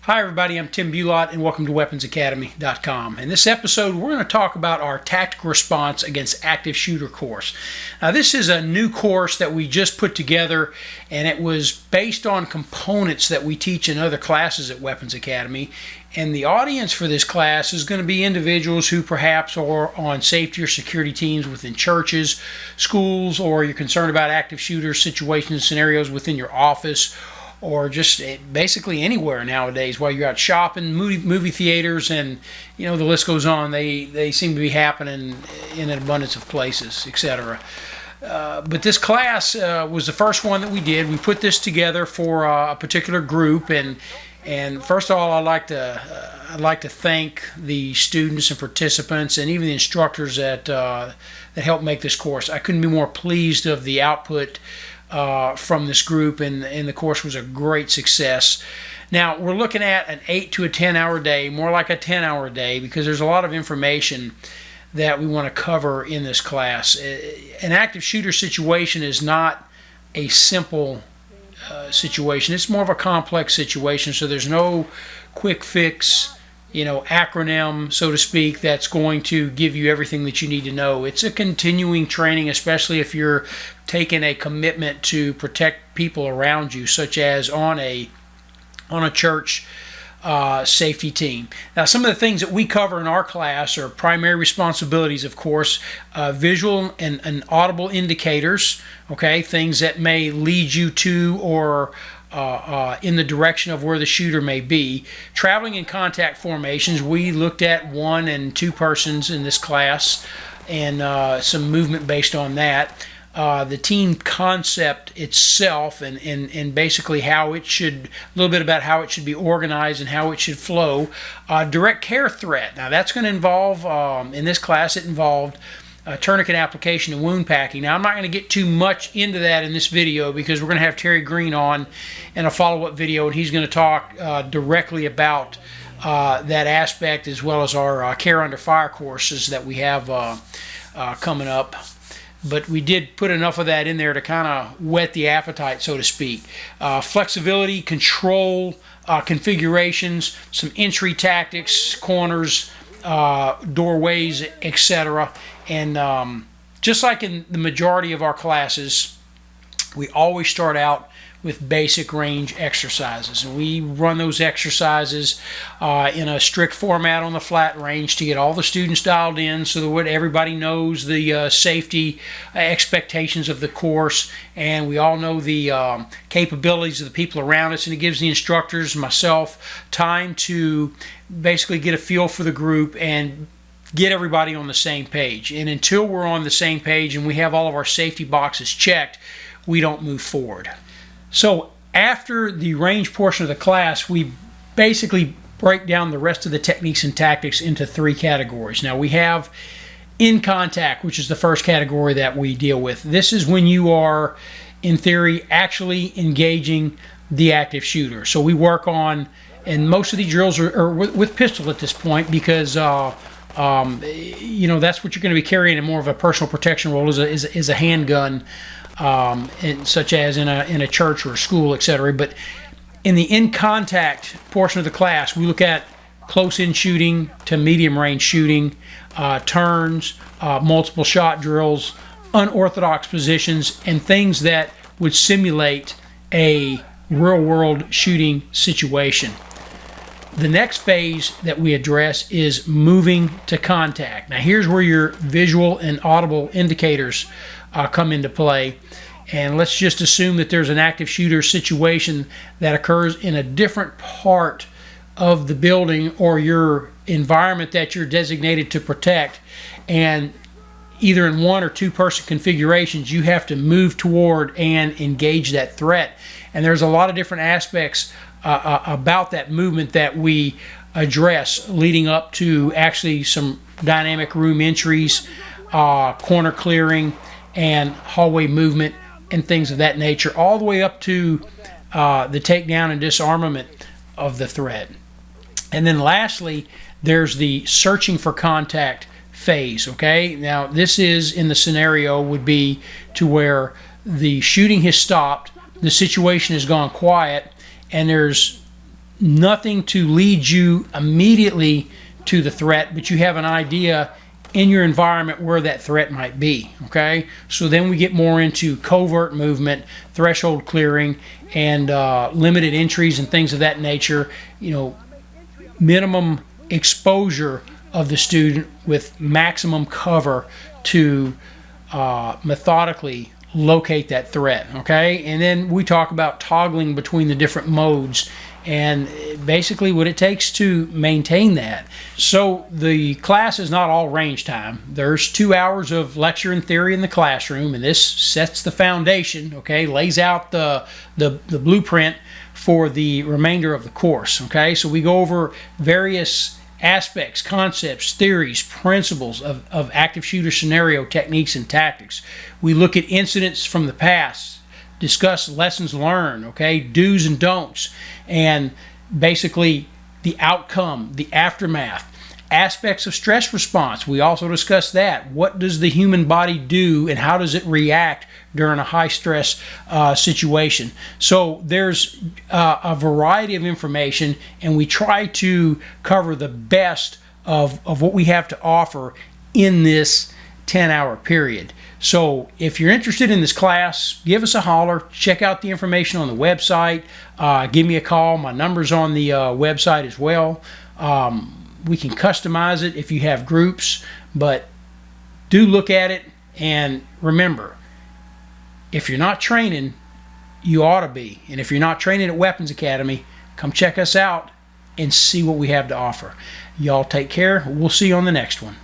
Hi everybody, I'm Tim Bulot and welcome to weaponsacademy.com. In this episode we're going to talk about our tactical response against active shooter course. Now this is a new course that we just put together, and it was based on components that we teach in other classes at Weapons Academy. And the audience for this class is going to be individuals who perhaps are on safety or security teams within churches, schools, or you're concerned about active shooter situations and scenarios within your office, or just basically anywhere nowadays while you're out shopping, movie theaters, and the list goes on. They seem to be happening in an abundance of places, etc. But this class was the first one that we did. We put this together for a particular group, and first of all, I'd like to thank the students and participants, and even the instructors that helped make this course. I couldn't be more pleased of the output from this group, and the course was a great success. Now we're looking at an 8 to 10 hour day, more like a 10-hour day, because there's a lot of information that we want to cover in this class. An active shooter situation is not a simple situation. It's more of a complex situation, so there's no quick fix acronym, so to speak, that's going to give you everything that you need to know. It's a continuing training, especially if you're taking a commitment to protect people around you, such as on a church safety team. Now, some of the things that we cover in our class are primary responsibilities, of course, visual and audible indicators, okay, things that may lead you to or in the direction of where the shooter may be. Traveling in contact formations, we looked at 1 and 2 persons in this class, and some movement based on that. The team concept itself, and basically how it should, a little bit about how it should be organized and how it should flow. Direct care threat. Now that's going to involve, in this class it involved tourniquet application and wound packing. Now I'm not going to get too much into that in this video because we're going to have Terry Green on in a follow-up video, and he's going to talk directly about that aspect, as well as our care under fire courses that we have coming up. But we did put enough of that in there to kind of whet the appetite, so to speak. Flexibility, control, configurations, some entry tactics, corners, doorways, etc. And just like in the majority of our classes, we always start out with basic range exercises, and we run those exercises in a strict format on the flat range to get all the students dialed in, so that everybody knows the safety expectations of the course, and we all know the capabilities of the people around us, and it gives the instructors, myself, time to basically get a feel for the group and get everybody on the same page. And until we're on the same page and we have all of our safety boxes checked, we don't move forward. So after the range portion of the class, we basically break down the rest of the techniques and tactics into 3 categories. Now we have in contact, which is the first category that we deal with. This is when you are, in theory, actually engaging the active shooter. So we work on, and most of the drills are with pistol at this point, because that's what you're going to be carrying in more of a personal protection role, is a handgun, such as in a church or a school, etc. But in the in-contact portion of the class, we look at close-in shooting to medium-range shooting, turns, multiple shot drills, unorthodox positions, and things that would simulate a real-world shooting situation. The next phase that we address is moving to contact. Now here's where your visual and audible indicators come into play. And let's just assume that there's an active shooter situation that occurs in a different part of the building or your environment that you're designated to protect, and either in 1 or 2 person configurations you have to move toward and engage that threat. And there's a lot of different aspects about that movement that we address, leading up to actually some dynamic room entries, corner clearing, and hallway movement, and things of that nature, all the way up to the takedown and disarmament of the threat. And then lastly, there's the searching for contact phase. Okay, now this is in the scenario would be to where the shooting has stopped, the situation has gone quiet, and there's nothing to lead you immediately to the threat, but you have an idea in your environment where that threat might be. Okay, so then we get more into covert movement, threshold clearing, and limited entries and things of that nature. Minimum exposure of the student with maximum cover to methodically locate that threat. Okay, and then we talk about toggling between the different modes and basically what it takes to maintain that. So the class is not all range time. There's 2 hours of lecture and theory in the classroom, and this sets the foundation, okay, lays out the blueprint for the remainder of the course. Okay, so we go over various aspects, concepts, theories, principles of active shooter scenario techniques and tactics. We look at incidents from the past, discuss lessons learned, okay, do's and don'ts, and basically the outcome, the aftermath, aspects of stress response. We also discuss that. What does the human body do and how does it react during a high stress situation? So there's a variety of information, and we try to cover the best of what we have to offer in this 10-hour period. So if you're interested in this class, give us a holler. Check out the information on the website. Give me a call. My number's on the website as well. We can customize it if you have groups, but do look at it, and remember, if you're not training, you ought to be. And if you're not training at Weapons Academy, come check us out and see what we have to offer. Y'all take care. We'll see you on the next one.